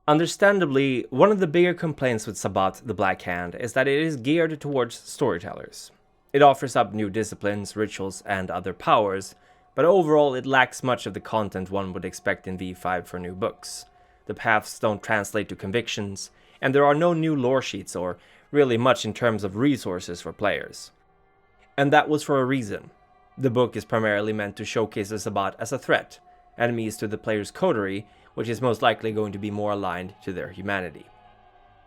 Understandably, one of the bigger complaints with Sabbat the Black Hand is that it is geared towards storytellers. It offers up new disciplines, rituals, and other powers, but overall it lacks much of the content one would expect in V5 for new books. The paths don't translate to convictions, and there are no new lore sheets or really much in terms of resources for players. And that was for a reason. The book is primarily meant to showcase the Sabbat as a threat, enemies to the player's coterie, which is most likely going to be more aligned to their humanity.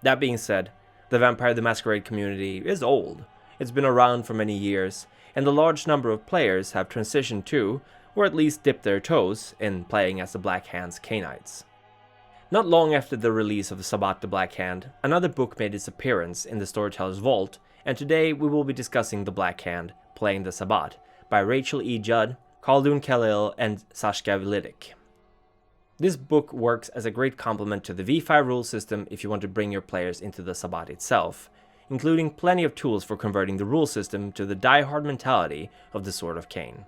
That being said, the Vampire the Masquerade community is old. It's been around for many years, and a large number of players have transitioned to, or at least dipped their toes, in playing as the Black Hand's Cainites. Not long after the release of Sabbat the Black Hand, another book made its appearance in the Storyteller's Vault, and today we will be discussing The Black Hand, Playing the Sabbat, by Rachel E. Judd, Khaldun Khalil, and Saskia Vilidik. This book works as a great complement to the V5 rule system if you want to bring your players into the Sabbat itself, including plenty of tools for converting the rule system to the die-hard mentality of the Sword of Cain.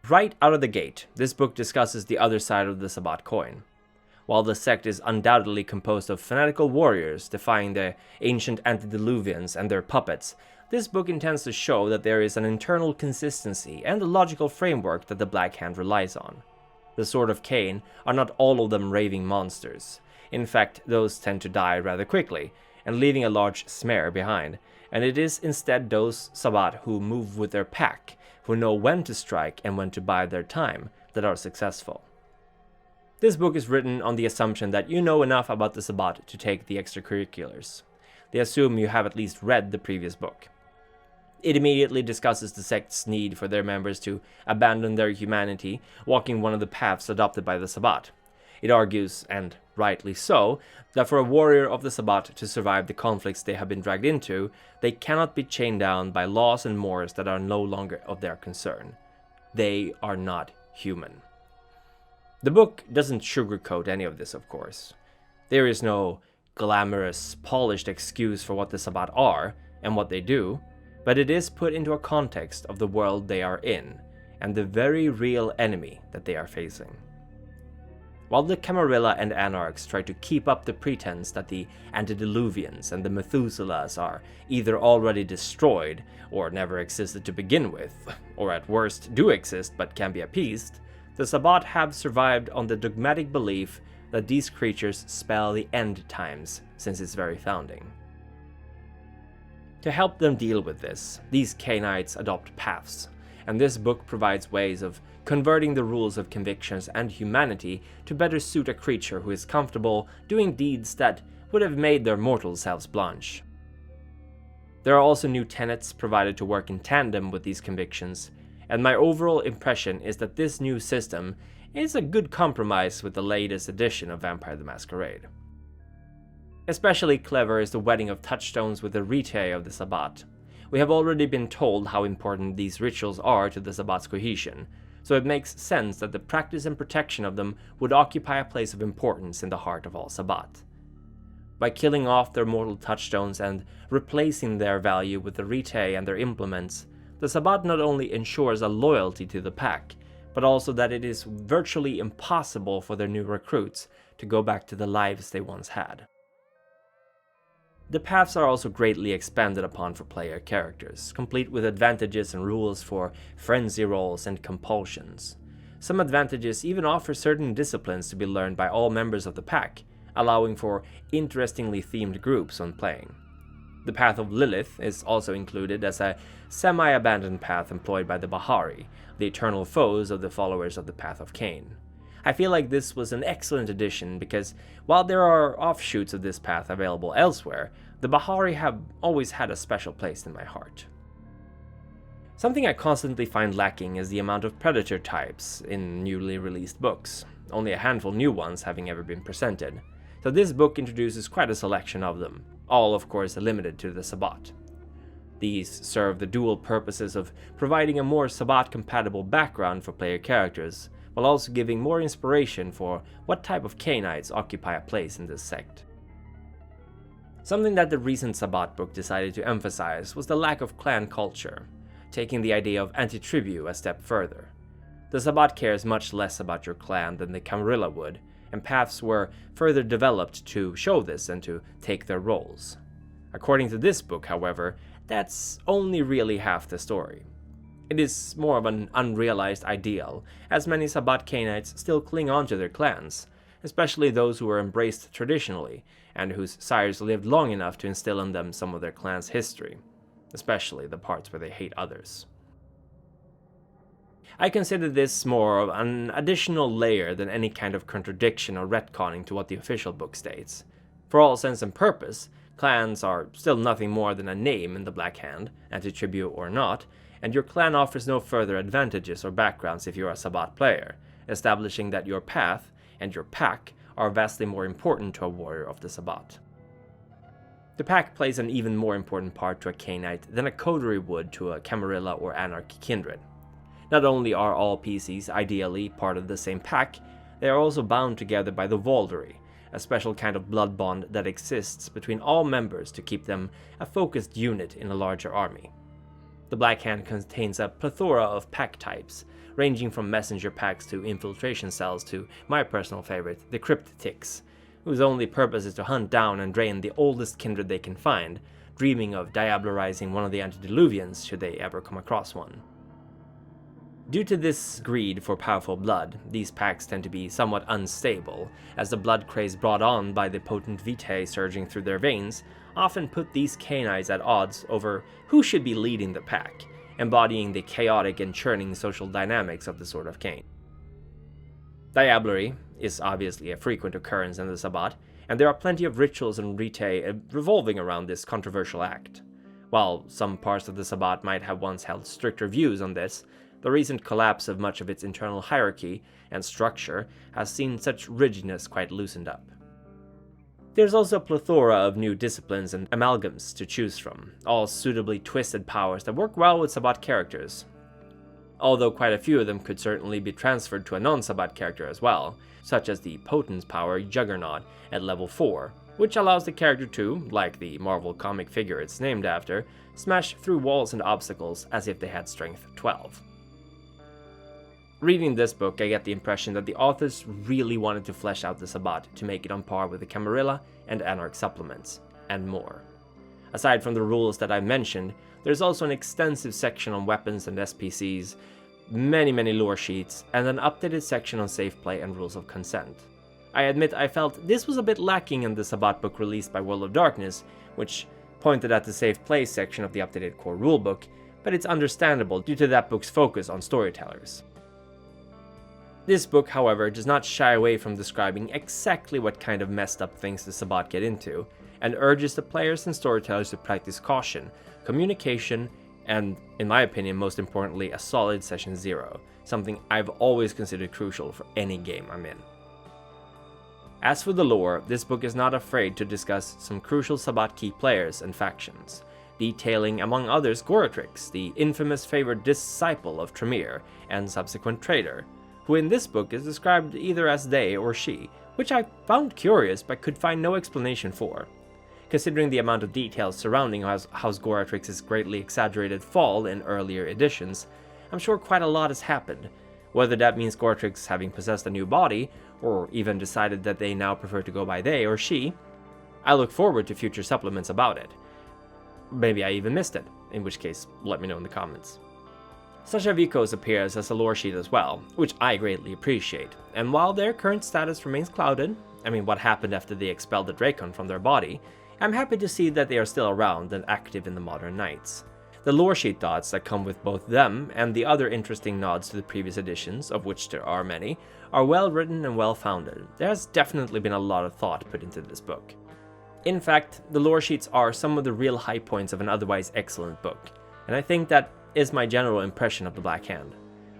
Right out of the gate, this book discusses the other side of the Sabbat coin. While the sect is undoubtedly composed of fanatical warriors defying the ancient antediluvians and their puppets, this book intends to show that there is an internal consistency and a logical framework that the Black Hand relies on. The Sword of Cain are not all of them raving monsters. In fact, those tend to die rather quickly, and leaving a large smear behind, and it is instead those Sabbat who move with their pack, who know when to strike and when to bide their time, that are successful. This book is written on the assumption that you know enough about the Sabbat to take the extracurriculars. They assume you have at least read the previous book. It immediately discusses the sect's need for their members to abandon their humanity, walking one of the paths adopted by the Sabbat. It argues, and rightly so, that for a warrior of the Sabbat to survive the conflicts they have been dragged into, they cannot be chained down by laws and mores that are no longer of their concern. They are not human. The book doesn't sugarcoat any of this, of course. There is no glamorous, polished excuse for what the Sabbat are and what they do, but it is put into a context of the world they are in, and the very real enemy that they are facing. While the Camarilla and Anarchs try to keep up the pretense that the Antediluvians and the Methuselahs are either already destroyed, or never existed to begin with, or at worst do exist but can be appeased, the Sabbat have survived on the dogmatic belief that these creatures spell the end times since its very founding. To help them deal with this, these Cainites adopt paths, and this book provides ways of converting the rules of convictions and humanity to better suit a creature who is comfortable doing deeds that would have made their mortal selves blanch. There are also new tenets provided to work in tandem with these convictions, and my overall impression is that this new system is a good compromise with the latest edition of Vampire the Masquerade. Especially clever is the wedding of touchstones with the rite of the Sabbat. We have already been told how important these rituals are to the Sabbat's cohesion, so it makes sense that the practice and protection of them would occupy a place of importance in the heart of all Sabbat. By killing off their mortal touchstones and replacing their value with the rite and their implements, the Sabbat not only ensures a loyalty to the pack, but also that it is virtually impossible for their new recruits to go back to the lives they once had. The paths are also greatly expanded upon for player characters, complete with advantages and rules for frenzy rolls and compulsions. Some advantages even offer certain disciplines to be learned by all members of the pack, allowing for interestingly themed groups when playing. The Path of Lilith is also included as a semi-abandoned path employed by the Bahari, the eternal foes of the followers of the Path of Cain. I feel like this was an excellent addition because while there are offshoots of this path available elsewhere, the Bahari have always had a special place in my heart. Something I constantly find lacking is the amount of predator types in newly released books, only a handful new ones having ever been presented, so this book introduces quite a selection of them, all of course limited to the Sabbat. These serve the dual purposes of providing a more Sabbat-compatible background for player characters, while also giving more inspiration for what type of Cainites occupy a place in this sect. Something that the recent Sabbat book decided to emphasize was the lack of clan culture, taking the idea of anti-tribu a step further. The Sabbat cares much less about your clan than the Camarilla would, and paths were further developed to show this and to take their roles. According to this book, however, that's only really half the story. It is more of an unrealized ideal, as many Sabbat Cainites still cling on to their clans, especially those who were embraced traditionally, and whose sires lived long enough to instill in them some of their clan's history, especially the parts where they hate others. I consider this more of an additional layer than any kind of contradiction or retconning to what the official book states. For all sense and purpose, clans are still nothing more than a name in the Black Hand, anti-tribute or not, and your clan offers no further advantages or backgrounds if you're a Sabbat player, establishing that your path and your pack are vastly more important to a warrior of the Sabbat. The pack plays an even more important part to a Cainite than a coterie would to a Camarilla or Anarch kindred. Not only are all PCs ideally part of the same pack, they are also bound together by the Valdery, a special kind of blood bond that exists between all members to keep them a focused unit in a larger army. The Black Hand contains a plethora of pack types, ranging from messenger packs to infiltration cells to my personal favorite, the Crypt Ticks, whose only purpose is to hunt down and drain the oldest kindred they can find, dreaming of diablerizing one of the antediluvians should they ever come across one. Due to this greed for powerful blood, these packs tend to be somewhat unstable, as the blood craze brought on by the potent vitae surging through their veins often put these Cainites at odds over who should be leading the pack, embodying the chaotic and churning social dynamics of the Sword of Cain. Diablerie is obviously a frequent occurrence in the Sabbat, and there are plenty of rituals and vitae revolving around this controversial act. While some parts of the Sabbat might have once held stricter views on this, the recent collapse of much of its internal hierarchy and structure has seen such rigidness quite loosened up. There's also a plethora of new disciplines and amalgams to choose from, all suitably twisted powers that work well with Sabbat characters, although quite a few of them could certainly be transferred to a non-Sabbat character as well, such as the Potence power Juggernaut at level 4, which allows the character to, like the Marvel comic figure it's named after, smash through walls and obstacles as if they had strength 12. Reading this book, I get the impression that the authors really wanted to flesh out the Sabbat to make it on par with the Camarilla and Anarch supplements, and more. Aside from the rules that I mentioned, there's also an extensive section on weapons and SPCs, many Loresheets, and an updated section on safe play and rules of consent. I admit I felt this was a bit lacking in the Sabbat book released by World of Darkness, which pointed at the safe play section of the updated core rulebook, but it's understandable due to that book's focus on storytellers. This book, however, does not shy away from describing exactly what kind of messed up things the Sabbat get into, and urges the players and storytellers to practice caution, communication, and, in my opinion, most importantly, a solid session 0, something I've always considered crucial for any game I'm in. As for the lore, this book is not afraid to discuss some crucial Sabbat key players and factions, detailing among others Goratrix, the infamous favored disciple of Tremere and subsequent traitor, who in this book is described either as they or she, which I found curious but could find no explanation for. Considering the amount of details surrounding House Goratrix's greatly exaggerated fall in earlier editions, I'm sure quite a lot has happened, whether that means Goratrix having possessed a new body, or even decided that they now prefer to go by they or she. I look forward to future supplements about it. Maybe I even missed it, in which case let me know in the comments. Sasha Vikos appears as a lore sheet as well, which I greatly appreciate, and while their current status remains clouded, what happened after they expelled the Dracon from their body, I'm happy to see that they are still around and active in the modern Knights. The lore sheet dots that come with both them and the other interesting nods to the previous editions, of which there are many, are well written and well founded. There has definitely been a lot of thought put into this book. In fact, the lore sheets are some of the real high points of an otherwise excellent book, and I think that is my general impression of the Black Hand.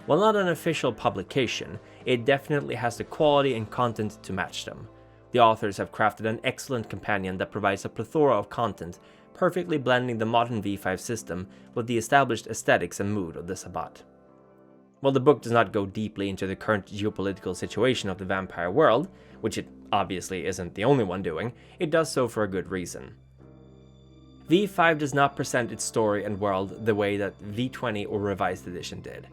While not an official publication, it definitely has the quality and content to match them. The authors have crafted an excellent companion that provides a plethora of content, perfectly blending the modern V5 system with the established aesthetics and mood of the Sabbat. While the book does not go deeply into the current geopolitical situation of the vampire world, which it obviously isn't the only one doing, it does so for a good reason. V5 does not present its story and world the way that V20 or Revised Edition did,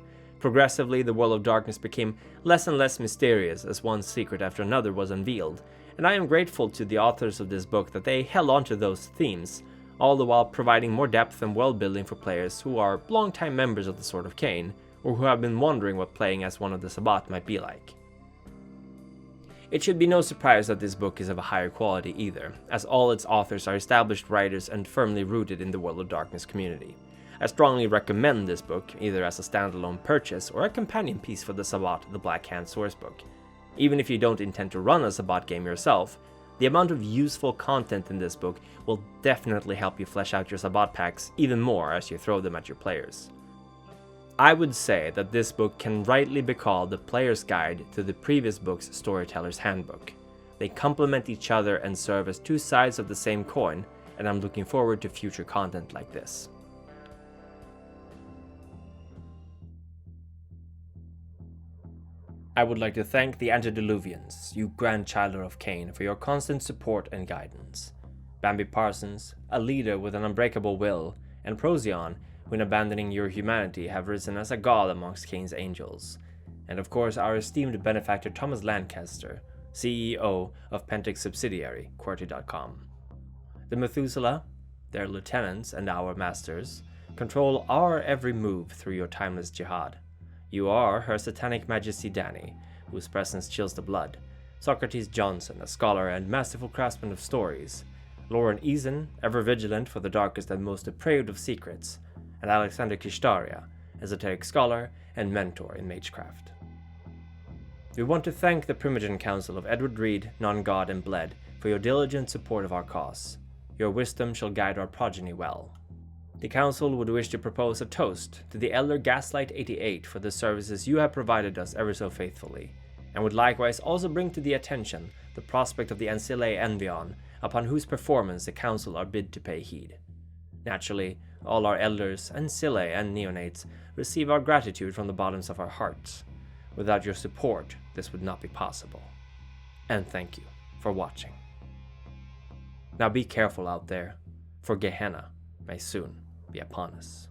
Progressively, the world of darkness became less and less mysterious as one secret after another was unveiled, and I am grateful to the authors of this book that they held on to those themes, all the while providing more depth and world building for players who are longtime members of the Sword of Cain, or who have been wondering what playing as one of the Sabbat might be like. It should be no surprise that this book is of a higher quality either, as all its authors are established writers and firmly rooted in the World of Darkness community. I strongly recommend this book, either as a standalone purchase or a companion piece for the Sabbat the Black Hand sourcebook. Even if you don't intend to run a Sabbat game yourself, the amount of useful content in this book will definitely help you flesh out your Sabbat packs even more as you throw them at your players. I would say that this book can rightly be called the player's guide to the previous book's Storyteller's Handbook. They complement each other and serve as two sides of the same coin, and I'm looking forward to future content like this. I would like to thank the Antediluvians, you grandchildren of Cain, for your constant support and guidance. Bambi Parsons, a leader with an unbreakable will, and Procyon, who in abandoning your humanity have risen as a god amongst Cain's angels. And of course our esteemed benefactor Thomas Lancaster, CEO of Pentix subsidiary, QWERTY.com. The Methuselah, their lieutenants and our masters, control our every move through your timeless jihad. You are Her Satanic Majesty Danny, whose presence chills the blood, Socrates Johnson, a scholar and masterful craftsman of stories, Lauren Eason, ever vigilant for the darkest and most depraved of secrets, and Alexander Kishtaria, esoteric scholar and mentor in magecraft. We want to thank the Primogen Council of Edward Reed, Non-God, and Bled for your diligent support of our cause. Your wisdom shall guide our progeny well. The Council would wish to propose a toast to the Elder Gaslight 88 for the services you have provided us ever so faithfully, and would likewise also bring to the attention the prospect of the Ancile Envion, upon whose performance the Council are bid to pay heed. Naturally, all our elders, Ancile and neonates receive our gratitude from the bottoms of our hearts. Without your support, this would not be possible. And thank you for watching. Now be careful out there, for Gehenna may soon be upon us.